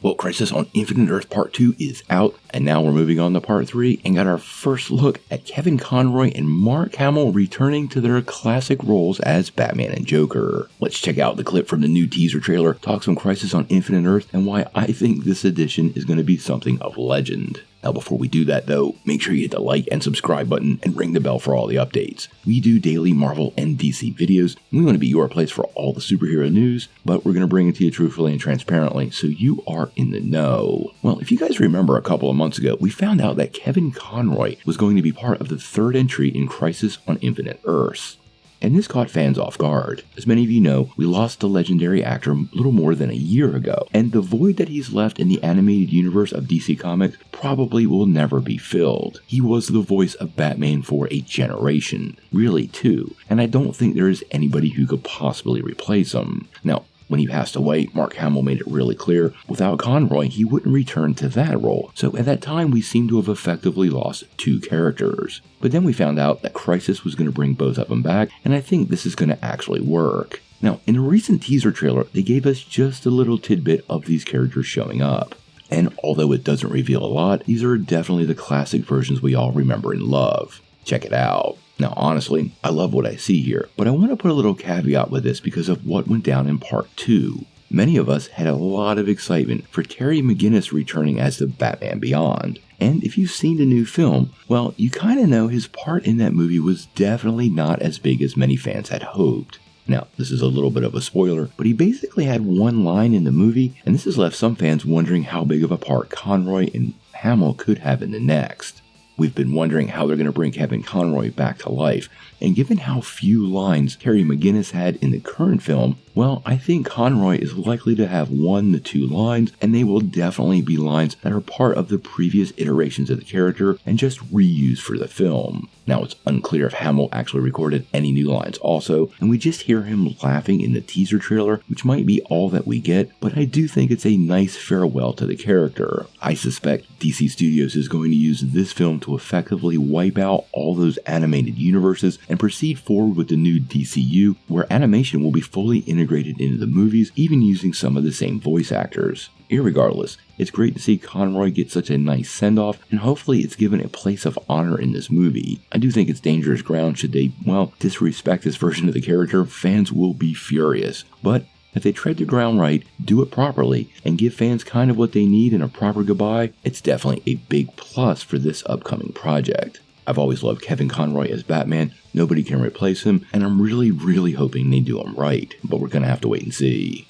Well, Crisis on Infinite Earth Part 2 is out, and now we're moving on to Part 3 and got our first look at Kevin Conroy and Mark Hamill returning to their classic roles as Batman and Joker. Let's check out the clip from the new teaser trailer, talk some Crisis on Infinite Earth, and why I think this edition is going to be something of legend. Now before we do that though, make sure you hit the like and subscribe button and ring the bell for all the updates. We do daily Marvel and DC videos, and we want to be your place for all the superhero news, but we're going to bring it to you truthfully and transparently so you are in the know. Well, if you guys remember a couple of months ago, we found out that Kevin Conroy was going to be part of the third entry in Crisis on Infinite Earths. And this caught fans off guard. As many of you know, we lost the legendary actor a little more than a year ago, and the void that he's left in the animated universe of DC Comics probably will never be filled. He was the voice of Batman for a generation, really too, and I don't think there is anybody who could possibly replace him. Now, when he passed away, Mark Hamill made it really clear, without Conroy, he wouldn't return to that role. So at that time, we seem to have effectively lost two characters. But then we found out that Crisis was going to bring both of them back, and I think this is going to actually work. Now, in a recent teaser trailer, they gave us just a little tidbit of these characters showing up. And although it doesn't reveal a lot, these are definitely the classic versions we all remember and love. Check it out. Now honestly, I love what I see here, but I want to put a little caveat with this because of what went down in Part 2. Many of us had a lot of excitement for Terry McGinnis returning as the Batman Beyond. And if you've seen the new film, well, you kind of know his part in that movie was definitely not as big as many fans had hoped. Now, this is a little bit of a spoiler, but he basically had one line in the movie, and this has left some fans wondering how big of a part Conroy and Hamill could have in the next. We've been wondering how they're going to bring Kevin Conroy back to life, and given how few lines Terry McGinnis had in the current film, well, I think Conroy is likely to have 1 to 2 lines, and they will definitely be lines that are part of the previous iterations of the character and just reused for the film. Now, it's unclear if Hamill actually recorded any new lines also, and we just hear him laughing in the teaser trailer, which might be all that we get, but I do think it's a nice farewell to the character. I suspect DC Studios is going to use this film to effectively wipe out all those animated universes and proceed forward with the new DCU, where animation will be fully integrated into the movies, even using some of the same voice actors. Irregardless, it's great to see Conroy get such a nice send-off, and hopefully it's given a place of honor in this movie. I do think it's dangerous ground should they, well, disrespect this version of the character. Fans will be furious. But if they tread the ground right, do it properly, and give fans kind of what they need in a proper goodbye, it's definitely a big plus for this upcoming project. I've always loved Kevin Conroy as Batman, nobody can replace him, and I'm really hoping they do him right, but we're gonna have to wait and see.